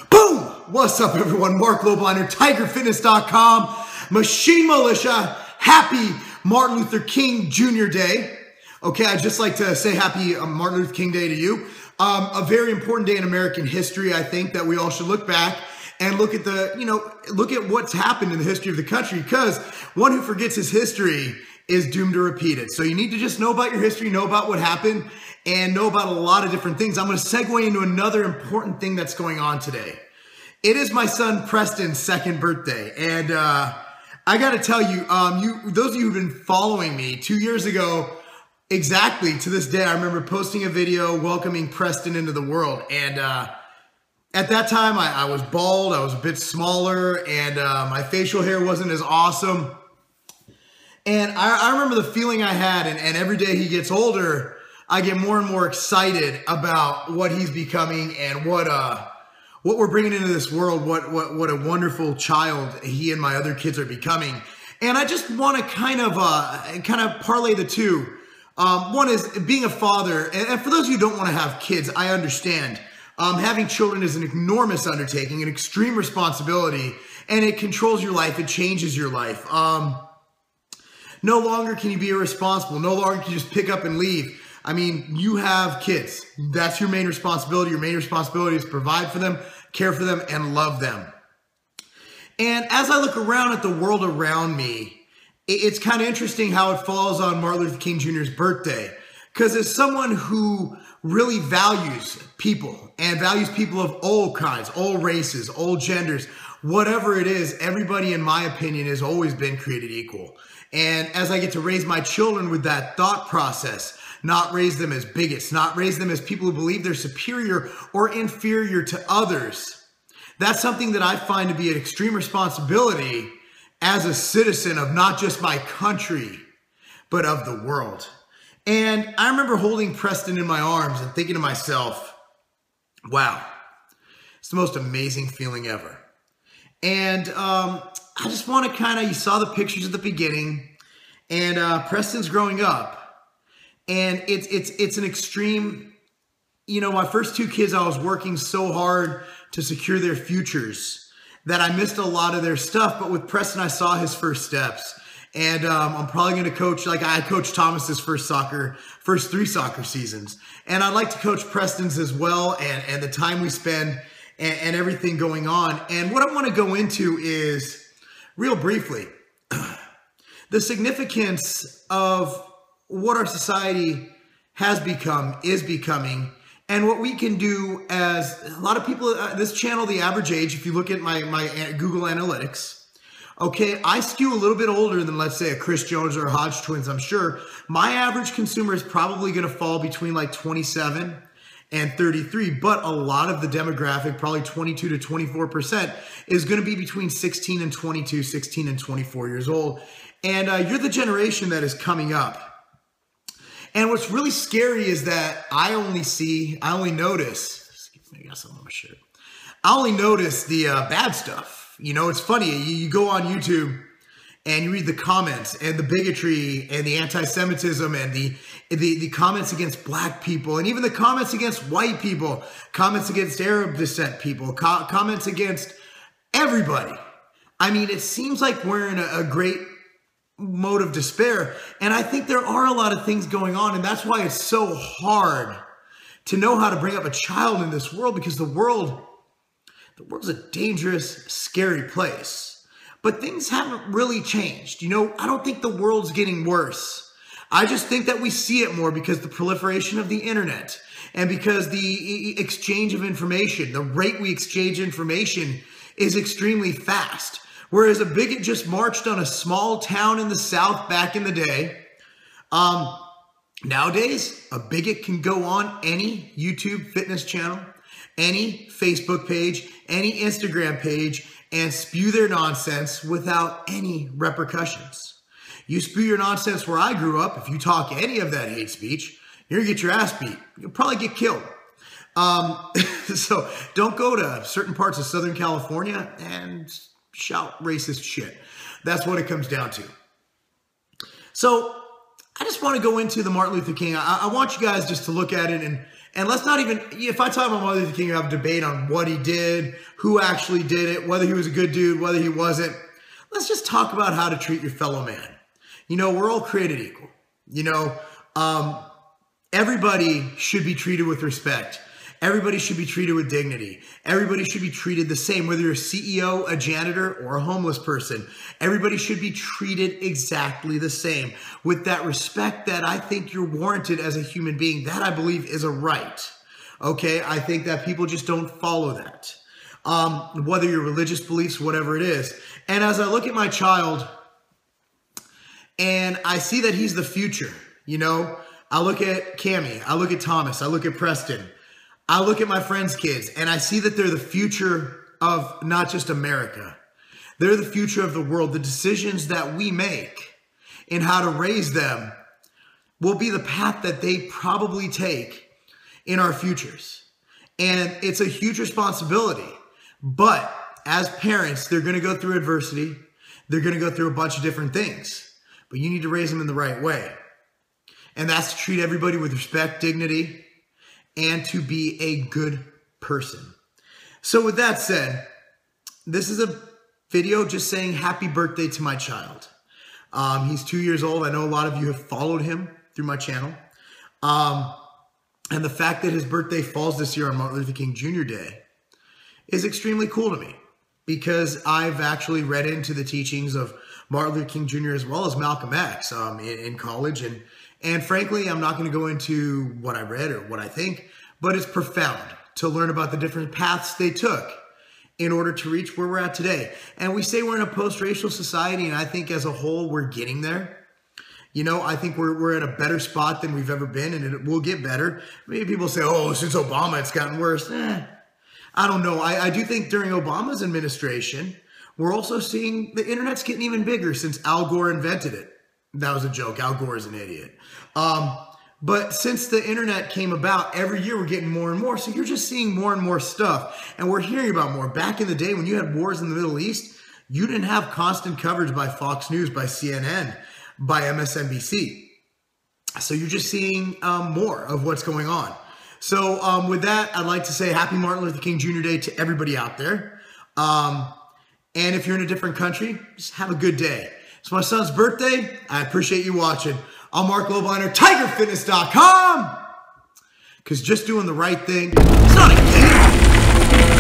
Boom! What's up, everyone? Marc Lobliner, TigerFitness.com, Machine Militia. Happy Martin Luther King Jr. Day. Okay, I'd just like to say happy Martin Luther King Day to you. A very important day in American history. I think that we all should look back and look at look at what's happened in the history of the country, because one who forgets his history is doomed to repeat it. So you need to just know about your history, know about what happened, and know about a lot of different things. I'm going to segue into another important thing that's going on today. It is my son Preston's second birthday, and I got to tell you, those of you who've been following me 2 years ago, exactly to this day, I remember posting a video welcoming Preston into the world. And at that time, I was bald, I was a bit smaller, and my facial hair wasn't as awesome. And I remember the feeling I had, and every day he gets older, I get more and more excited about what he's becoming and what we're bringing into this world, what a wonderful child he and my other kids are becoming. And I just want to kind of parlay the two. One is being a father, and for those of you who don't want to have kids, I understand. Having children is an enormous undertaking, an extreme responsibility, and it controls your life, it changes your life. No longer can you be irresponsible. No longer can you just pick up and leave. I mean, you have kids. That's your main responsibility. Your main responsibility is to provide for them, care for them, and love them. And as I look around at the world around me, it's kind of interesting how it falls on Martin Luther King Jr.'s birthday. Because as someone who really values people, and values people of all kinds, all races, all genders, whatever it is, everybody, in my opinion, has always been created equal. And as I get to raise my children with that thought process, not raise them as bigots, not raise them as people who believe they're superior or inferior to others, that's something that I find to be an extreme responsibility as a citizen of not just my country, but of the world. And I remember holding Preston in my arms and thinking to myself, wow, it's the most amazing feeling ever. And I just want to you saw the pictures at the beginning, and Preston's growing up, and it's an extreme, my first two kids, I was working so hard to secure their futures that I missed a lot of their stuff. But with Preston, I saw his first steps, and I'm probably going to coach, like I coached Thomas's first three soccer seasons, and I'd like to coach Preston's as well, and the time we spend and everything going on. And what I want to go into is, real briefly, the significance of what our society has become, is becoming, and what we can do as a lot of people, this channel, the average age, if you look at my Google Analytics, okay, I skew a little bit older than, let's say, a Chris Jones or a Hodge twins, I'm sure. My average consumer is probably going to fall between like 27 and 33, but a lot of the demographic, probably 22 to 24%, is going to be between 16 and 22, 16 and 24 years old. And you're the generation that is coming up. And what's really scary is that I only notice the bad stuff. It's funny, you go on YouTube and you read the comments and the bigotry and the anti-Semitism and the comments against black people, and even the comments against white people, comments against Arab descent people, comments against everybody. I mean, it seems like we're in a great mode of despair. And I think there are a lot of things going on, and that's why it's so hard to know how to bring up a child in this world, because the world's a dangerous, scary place. But things haven't really changed. I don't think the world's getting worse. I just think that we see it more because the proliferation of the internet, and because the exchange of information, the rate we exchange information is extremely fast. Whereas a bigot just marched on a small town in the South back in the day, nowadays a bigot can go on any YouTube fitness channel, any Facebook page, any Instagram page, and spew their nonsense without any repercussions. You spew your nonsense where I grew up, if you talk any of that hate speech, you're going to get your ass beat. You'll probably get killed. So don't go to certain parts of Southern California and shout racist shit. That's what it comes down to. So I just want to go into the Martin Luther King. I want you guys just to look at it and let's not even, if I talk about Martin Luther King, I have a debate on what he did, who actually did it, whether he was a good dude, whether he wasn't. Let's just talk about how to treat your fellow man. You know, we're all created equal. You know, everybody should be treated with respect. Everybody should be treated with dignity. Everybody should be treated the same, whether you're a CEO, a janitor, or a homeless person. Everybody should be treated exactly the same with that respect that I think you're warranted as a human being. That I believe is a right. Okay, I think that people just don't follow that. Whether your religious beliefs, whatever it is. And as I look at my child and I see that he's the future, you know, I look at Cammie, I look at Thomas, I look at Preston, I look at my friends' kids, and I see that they're the future of not just America. They're the future of the world. The decisions that we make in how to raise them will be the path that they probably take in our futures. And it's a huge responsibility. But as parents, they're going to go through adversity. They're going to go through a bunch of different things. But you need to raise them in the right way. And that's to treat everybody with respect, dignity, and to be a good person. So with that said, this is a video just saying happy birthday to my child. He's 2 years old. I know a lot of you have followed him through my channel. And the fact that his birthday falls this year on Martin Luther King Jr. Day is extremely cool to me because I've actually read into the teachings of Martin Luther King Jr. as well as Malcolm X in college. And frankly, I'm not going to go into what I read or what I think, but it's profound to learn about the different paths they took in order to reach where we're at today. And we say we're in a post-racial society, and I think as a whole, we're getting there. You know, I think we're at a better spot than we've ever been, and it will get better. Maybe people say, oh, since Obama, it's gotten worse. I don't know. I do think during Obama's administration, we're also seeing the internet's getting even bigger since Al Gore invented it. That was a joke. Al Gore is an idiot. But since the internet came about, every year we're getting more and more. So you're just seeing more and more stuff. And we're hearing about more. Back in the day when you had wars in the Middle East, you didn't have constant coverage by Fox News, by CNN, by MSNBC. So you're just seeing more of what's going on. So with that, I'd like to say happy Martin Luther King Jr. Day to everybody out there. And if you're in a different country, just have a good day. It's my son's birthday. I appreciate you watching. I'm Marc Lobliner, TigerFitness.com. Because just doing the right thing, it's not a game.